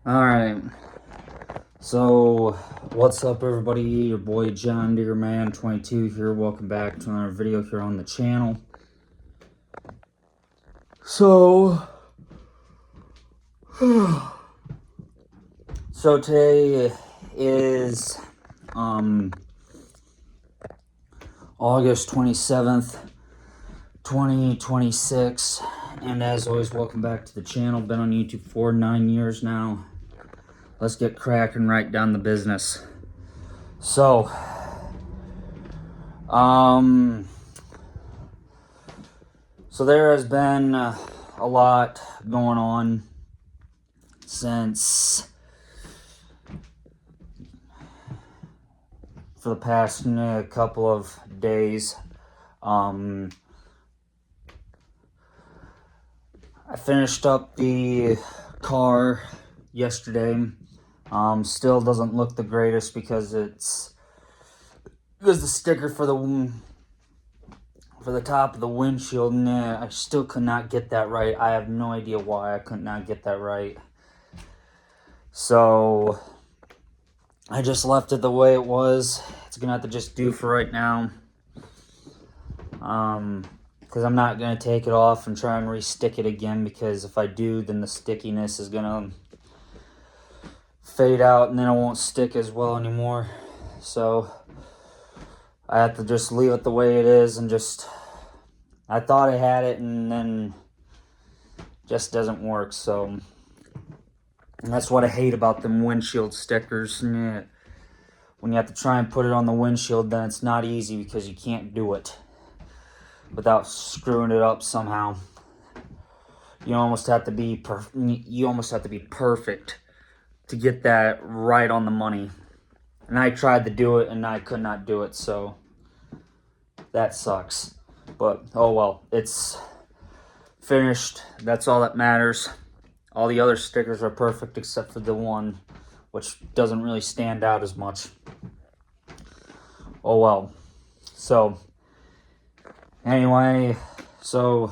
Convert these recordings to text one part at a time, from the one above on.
Alright, so what's up everybody, your boy John Deere Man 22 here. Welcome back to another video here on the channel. So today is August 27th, 2026, and as always, welcome back to the channel. Been on YouTube for 9 years now. Let's get cracking right down the business. So, so there has been a lot going on since for the past couple of days. I finished up the car yesterday. Still doesn't look the greatest because the sticker for the top of the windshield, I still could not get that right. I have no idea why I could not get that right. So I just left it the way it was. It's gonna have to just do for right now. Because I'm not gonna take it off and try and re-stick it again, because if I do, then the stickiness is gonna fade out and then it won't stick as well anymore. So I have to just leave it the way it is, and I thought I had it and then just doesn't work. So that's what I hate about them windshield stickers. When you have to try and put it on the windshield, then it's not easy because you can't do it without screwing it up somehow. You almost have to be perfect to get that right on the money. And I tried to do it and I could not do it, so that sucks. But oh well, it's finished. That's all that matters. All the other stickers are perfect except for the one, which doesn't really stand out as much. Oh well. So anyway, so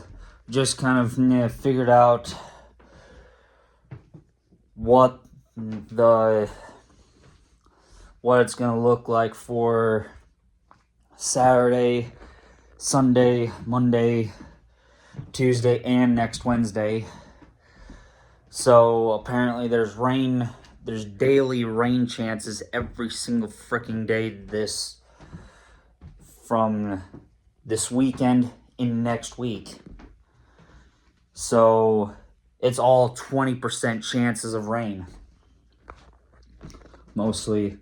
just kind of figured out what it's gonna look like for Saturday, Sunday, Monday, Tuesday, and next Wednesday. So apparently there's daily rain chances every single freaking day from this weekend in next week. So it's all 20% chances of rain. Mostly,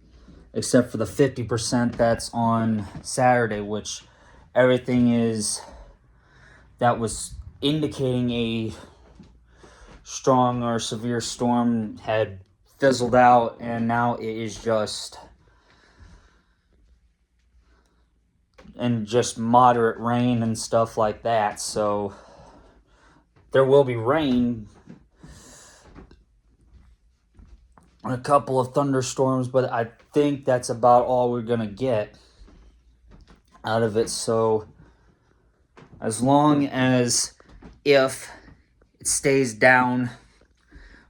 except for the 50% that's on Saturday, which everything that was indicating a strong or severe storm had fizzled out, and now it is just moderate rain and stuff like that. So there will be rain, a couple of thunderstorms, but I think that's about all we're gonna get out of it. So as long as if it stays down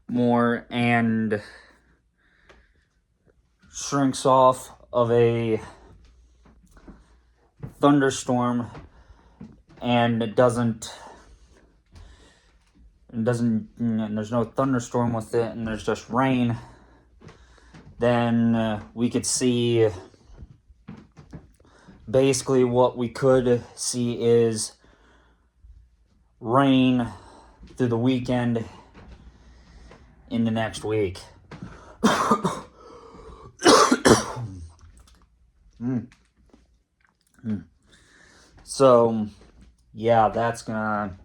more and shrinks off of a thunderstorm, and and there's no thunderstorm with it, and there's just rain, then we could see, basically what we could see is rain through the weekend in the next week. So yeah, that's gonna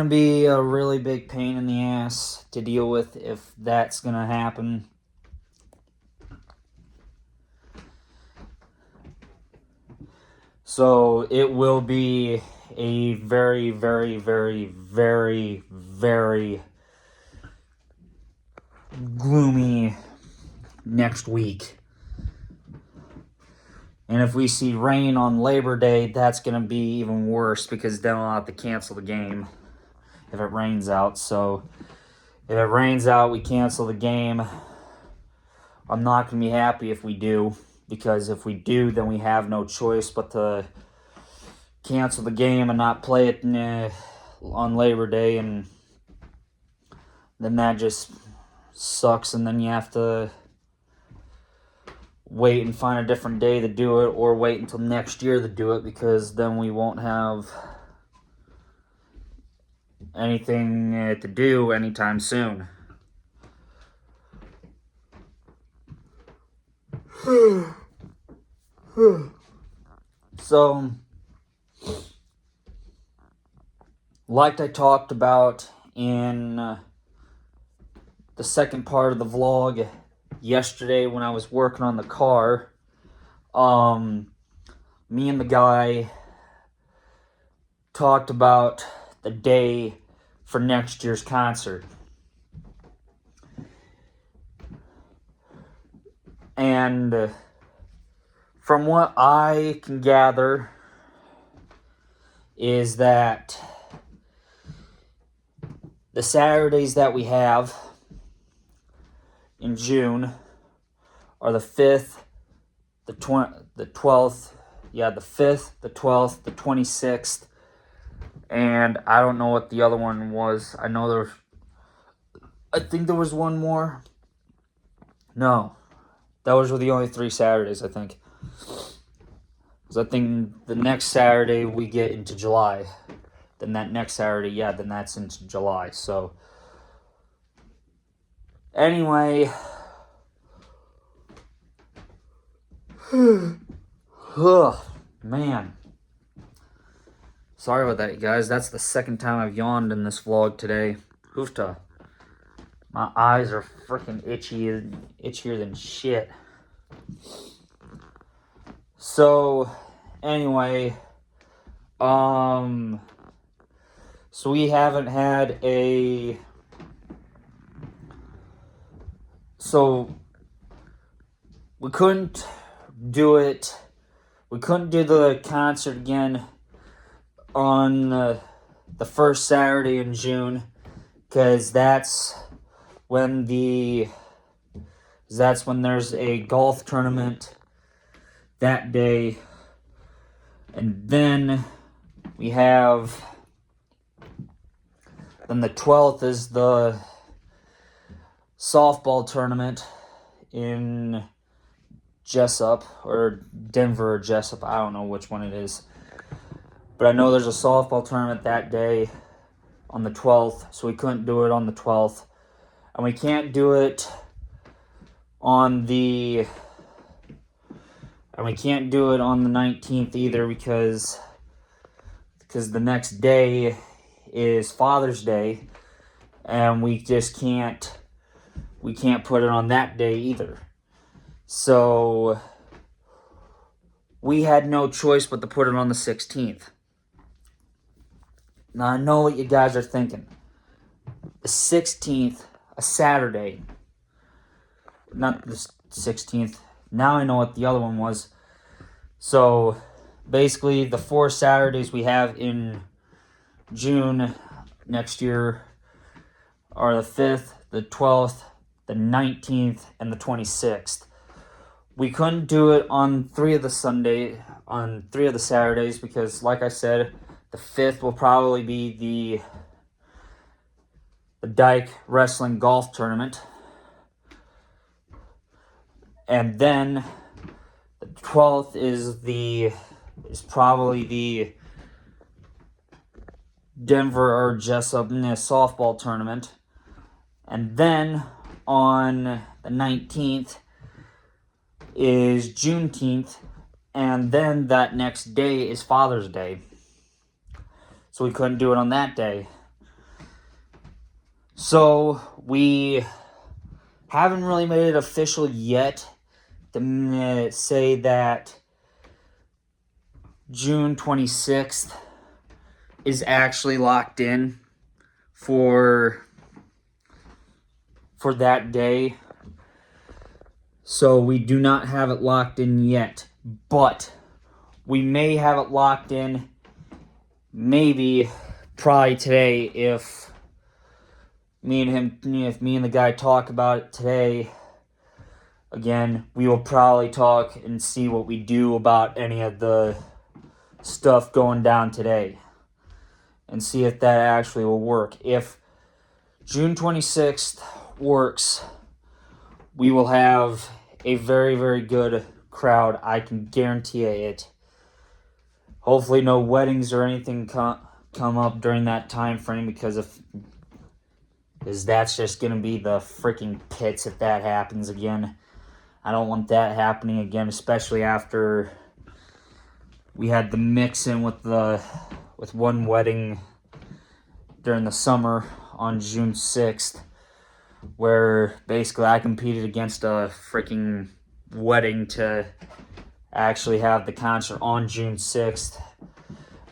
be a really big pain in the ass to deal with if that's gonna happen. So it will be a very, very, very, very, very gloomy next week. And if we see rain on Labor Day, that's going to be even worse, because then I'll have to cancel the game if it rains out. So If it rains out, we cancel the game. I'm not going to be happy if we do, because if we do, then we have no choice but to cancel the game and not play it on Labor Day, and then that just sucks, and then you have to wait and find a different day to do it, or wait until next year to do it, because then we won't have anything to do anytime soon. So, like I talked about in the second part of the vlog yesterday when I was working on the car, me and the guy talked about the day for next year's concert. And from what I can gather is that the Saturdays that we have in June are the 5th, the 12th, the 5th, the 12th, the 26th, and I don't know what the other one was. I think there was one more. No, those were the only 3 Saturdays, I think. Because I think the next Saturday we get into July. Then that next Saturday, then that's into July. So, anyway. Man. Sorry about that, guys. That's the second time I've yawned in this vlog today. Hoofta. My eyes are freaking itchier than shit. So, anyway, so we haven't had so we couldn't do it, we couldn't do the concert again on the first Saturday in June, because that's when there's a golf tournament that day, and then we have, then the 12th is the softball tournament in Jessup, or Denver or Jessup, I don't know which one it is, but I know there's a softball tournament that day on the 12th, so we couldn't do it on the 12th, and we can't do it on the 19th either, because the next day is Father's Day, and we just can't put it on that day either. So we had no choice but to put it on the 16th. Now I know what you guys are thinking. The 16th, a Saturday. Not the 16th. Now I know what the other one was. So basically the 4 Saturdays we have in June next year are the 5th, the 12th, the 19th, and the 26th. We couldn't do it on 3 of the Saturdays because, like I said, the 5th will probably be the Dyke Wrestling Golf Tournament. And then the 12th is probably the Denver or Jessup softball tournament. And then on the 19th is Juneteenth, and then that next day is Father's Day. So we couldn't do it on that day. So we haven't really made it official yet to say that June 26th is actually locked in for that day. So we do not have it locked in yet, but we may have it locked in probably today if me and him, if me and the guy talk about it today, again, we will probably talk and see what we do about any of the stuff going down today and see if that actually will work. If June 26th works, we will have a very, very good crowd. I can guarantee it. Hopefully no weddings or anything come up during that time frame, because that's just going to be the freaking pits if that happens again. I don't want that happening again, especially after we had the mix-in with one wedding during the summer on June 6th, where basically I competed against a freaking wedding to actually have the concert on June 6th.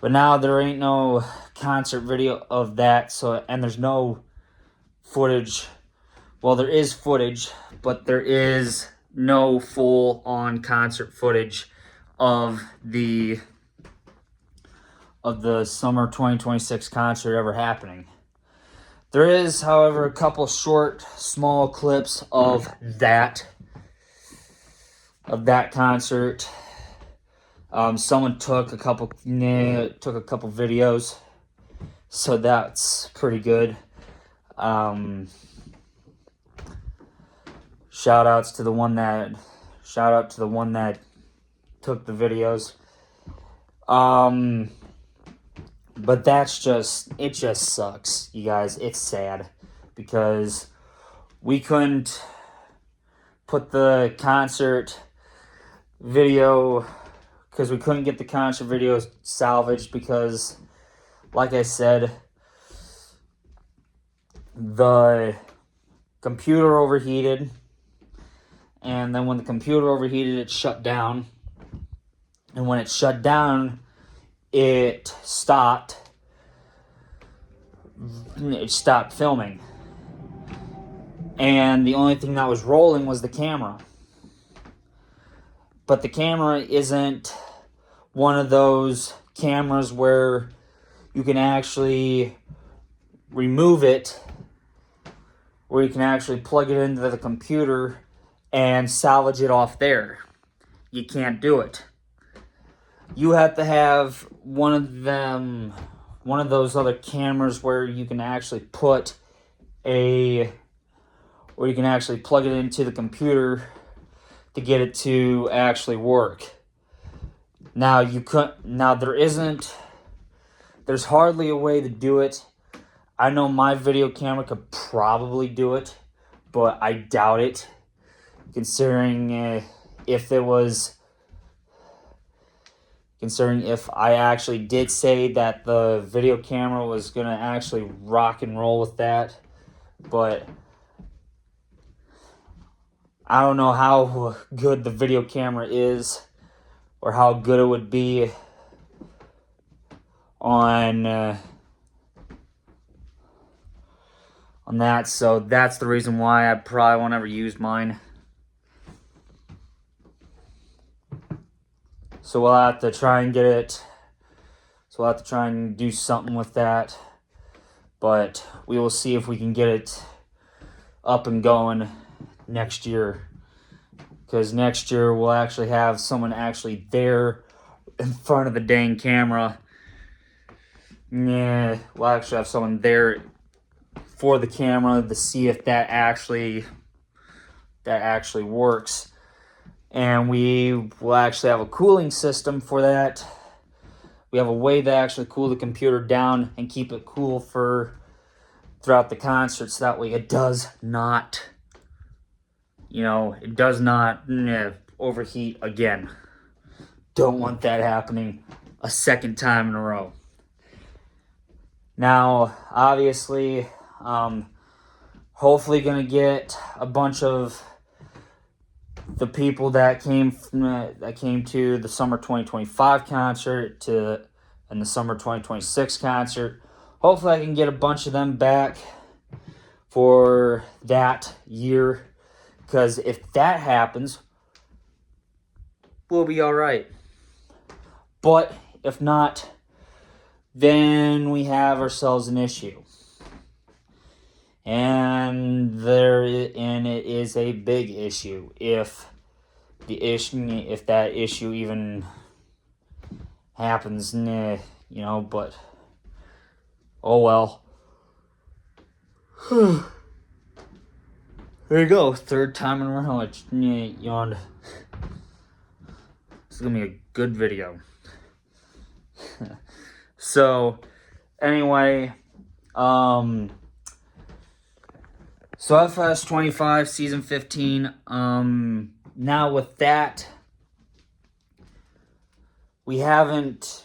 But now there ain't no concert video of that, and there's no footage. Well, there is footage, but there is no full-on concert footage of the summer 2026 concert ever happening. There is, however, a couple short, small clips of that concert. Someone took a couple videos, so that's pretty good. Shout out to the one that took the videos. But it just sucks, you guys. It's sad because we couldn't put the concert video, because we couldn't get the concert video salvaged because, like I said, the computer overheated, and then when the computer overheated, it shut down, and when it shut down, it stopped filming, and the only thing that was rolling was the camera. But the camera isn't one of those cameras where you can actually remove it, where you can actually plug it into the computer and salvage it off there. You can't do it. You have to have one of those other cameras where you can actually plug it into the computer to get it to actually work. Now there's hardly a way to do it. I know my video camera could probably do it, but I doubt it, considering if I actually did say that the video camera was going to actually rock and roll with that. But I don't know how good the video camera is or how good it would be on that. So that's the reason why I probably won't ever use mine. So we'll have to try and get it. So we'll have to try and do something with that. But we will see if we can get it up and going next year. Because next year we'll actually have someone actually there in front of the dang camera. Yeah, we'll actually have someone there for the camera to see if that actually works. And we will actually have a cooling system for that. We have a way to actually cool the computer down and keep it cool throughout the concert, so that way it does not, overheat again. Don't want that happening a second time in a row. Now, obviously, hopefully going to get a bunch of the people that came to the summer 2025 concert and the summer 2026 concert. Hopefully I can get a bunch of them back for that year, because if that happens, we'll be all right. But if not, then we have ourselves an issue. and it is a big issue if that issue even happens, you know, but oh well. There you go, third time in a row I yawned. This is gonna be a good video. So anyway, so FS 25 season 15. Now with that, I haven't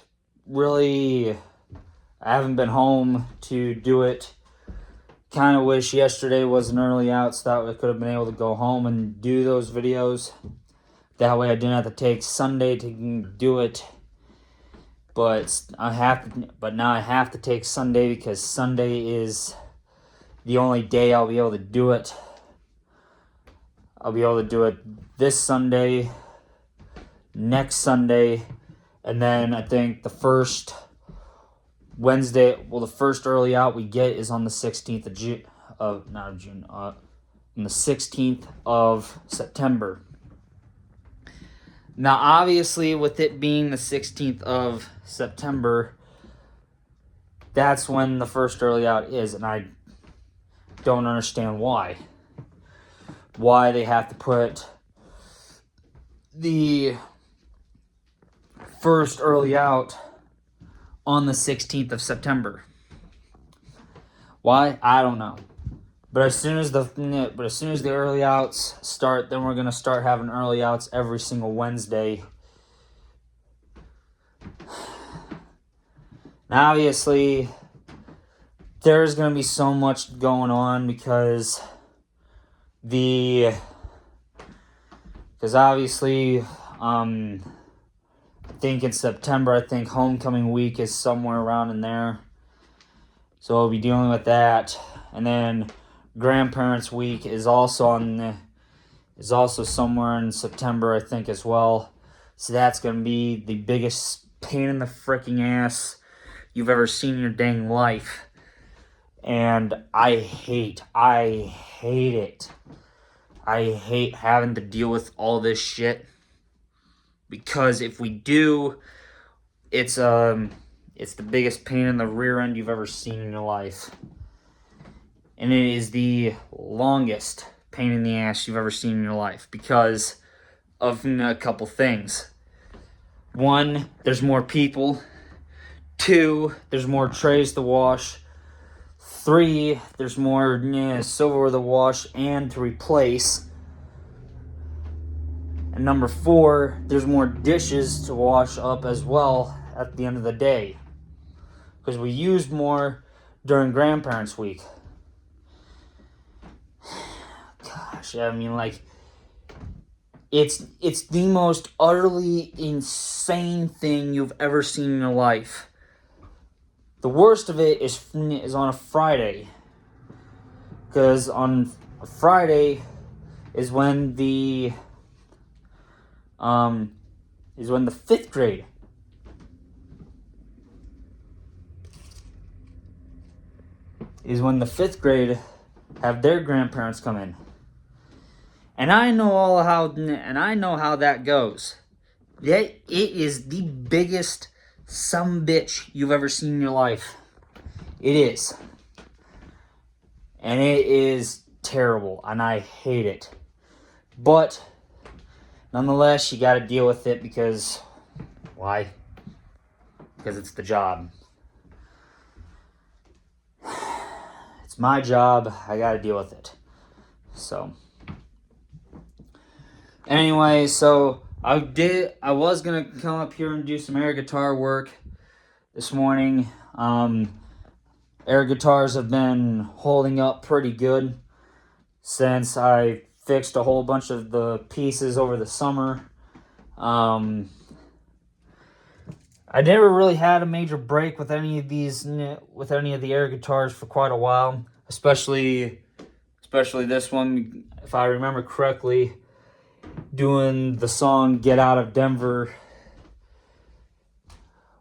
been home to do it. Kind of wish yesterday was an early out so that I could have been able to go home and do those videos. That way I didn't have to take Sunday to do it. But now I have to take Sunday because Sunday is the only day I'll be able to do it. I'll be able to do it this Sunday, next Sunday, and then I think the first early out we get is on the 16th of June, on the 16th of September. Now, obviously, with it being the 16th of September, that's when the first early out is, and I don't understand why. Why they have to put the first early out on the 16th of September. Why? I don't know. But as soon as the early outs start, then we're gonna start having early outs every single Wednesday. Now, obviously, there's gonna be so much going on because obviously, I think in September, I think homecoming week is somewhere around in there. So we'll be dealing with that. And then grandparents week is also somewhere in September, I think, as well. So that's going to be the biggest pain in the freaking ass you've ever seen in your dang life. And I hate it. I hate having to deal with all this shit. Because if we do, it's the biggest pain in the rear end you've ever seen in your life. And it is the longest pain in the ass you've ever seen in your life because of a couple things. 1, there's more people. 2, there's more trays to wash. 3, there's more silverware to wash and to replace. And number 4, there's more dishes to wash up as well at the end of the day. Because we used more during grandparents week. Gosh, I mean, like, it's the most utterly insane thing you've ever seen in your life. The worst of it is on a Friday. Because on a Friday is when the 5th grade have their grandparents come in. And I know how that goes. It is the biggest sumbitch you've ever seen in your life. It is. And it is terrible, and I hate it. But nonetheless, you got to deal with it because why? Because it's the job. It's my job. I got to deal with it. So anyway, I was going to come up here and do some air guitar work this morning. Air guitars have been holding up pretty good since I fixed a whole bunch of the pieces over the summer. I never really had a major break with any of the air guitars for quite a while, especially this one, if I remember correctly, doing the song Get Out of Denver,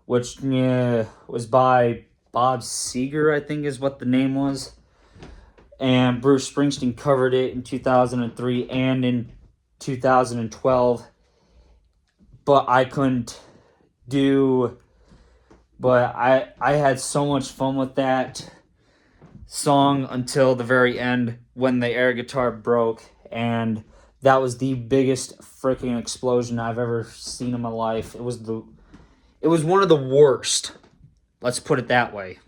which was by Bob Seger, I think is what the name was. and Bruce Springsteen covered it in 2003 and in 2012, but I couldn't do, but I had so much fun with that song until the very end when the air guitar broke, and that was the biggest freaking explosion I've ever seen in my life. It was one of the worst. Let's put it that way.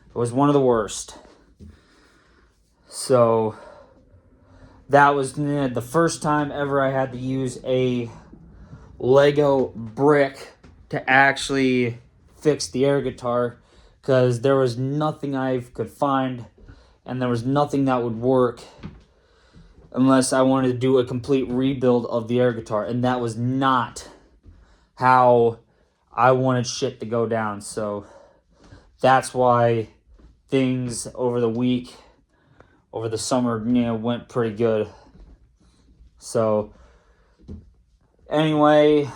It was one of the worst. So that was the first time ever I had to use a Lego brick to actually fix the air guitar, because there was nothing I could find and there was nothing that would work unless I wanted to do a complete rebuild of the air guitar, and that was not how I wanted shit to go down. So that's why things over the summer, went pretty good. So anyway,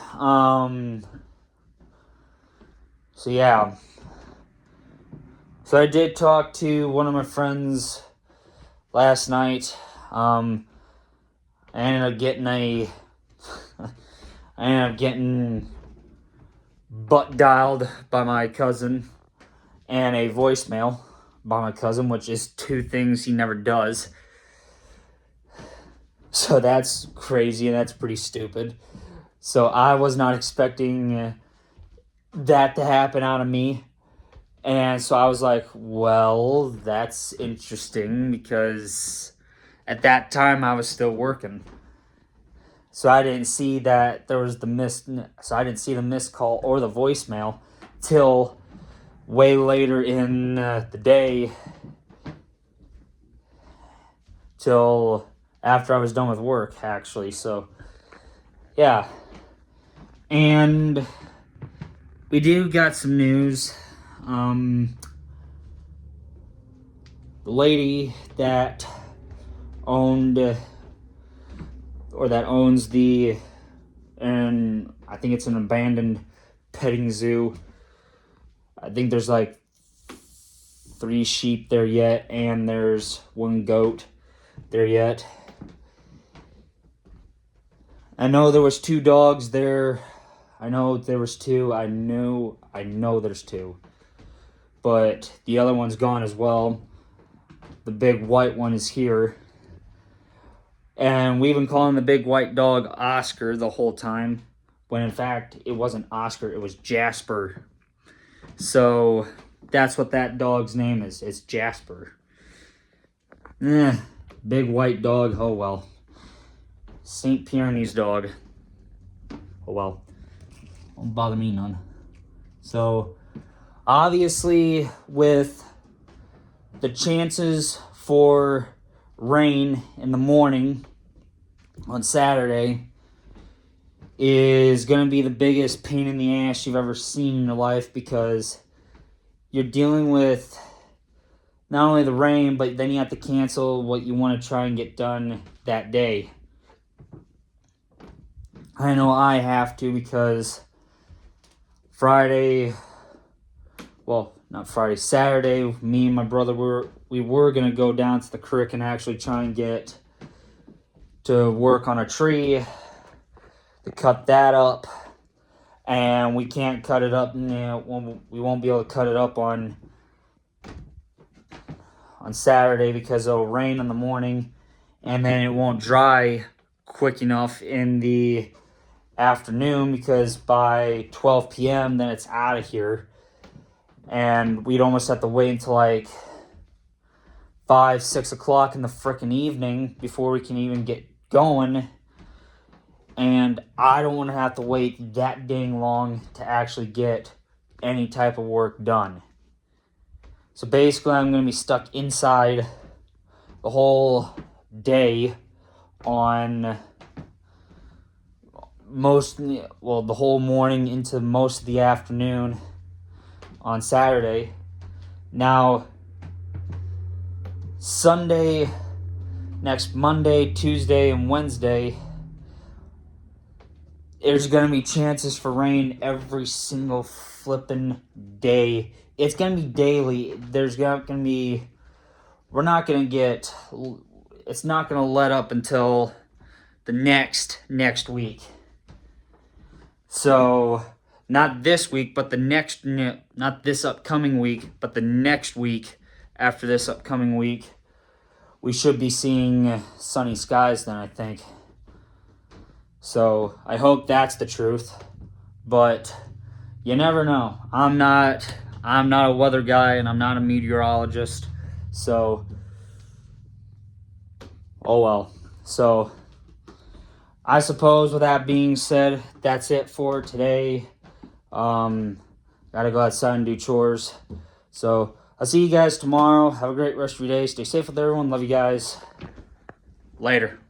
so yeah. So I did talk to one of my friends last night. I ended up getting butt dialed by my cousin and a voicemail by my cousin, which is two things he never does. So that's crazy and that's pretty stupid. So I was not expecting that to happen out of me. And so I was like, well, that's interesting, because at that time I was still working. So I didn't see that there was the missed call or the voicemail till way later in the day, till after I was done with work, actually. So yeah. And we do got some news. The lady that owns and I think it's an abandoned petting zoo. I think there's like 3 sheep there yet, and there's 1 goat there yet. I know there was 2 dogs there. I know there was 2. I know there's 2. But the other one's gone as well. The big white one is here. And we've been calling the big white dog Oscar the whole time, when in fact it wasn't Oscar, it was Jasper. So that's what that dog's name is. It's Jasper. Big white dog, oh well. St. Pyrenees dog. Oh well. Don't bother me none. So obviously, with the chances for rain in the morning on Saturday is going to be the biggest pain in the ass you've ever seen in your life, because you're dealing with not only the rain, but then you have to cancel what you want to try and get done that day. I know I have to, because Saturday, me and my brother were going to go down to the creek and actually try and get to work on a tree to cut that up, and we can't cut it up. We won't be able to cut it up on Saturday because it'll rain in the morning, and then it won't dry quick enough in the afternoon, because by 12 p.m. then it's out of here, and we'd almost have to wait until like 5-6 o'clock in the frickin' evening before we can even get going. And I don't want to have to wait that dang long to actually get any type of work done. So basically, I'm going to be stuck inside the whole day on the whole morning into most of the afternoon on Saturday. Now, Sunday, next Monday, Tuesday, and Wednesday, there's going to be chances for rain every single flippin' day. It's going to be daily. There's going to be we're not going to get, it's not going to let up until the next week. So, not this week, but the next, not this upcoming week, but the next week after this upcoming week, we should be seeing sunny skies then, I think. So, I hope that's the truth, but you never know. I'm not a weather guy, and I'm not a meteorologist, so, oh well. So, I suppose with that being said, that's it for today. Gotta go outside and do chores. So, I'll see you guys tomorrow. Have a great rest of your day. Stay safe with everyone. Love you guys. Later.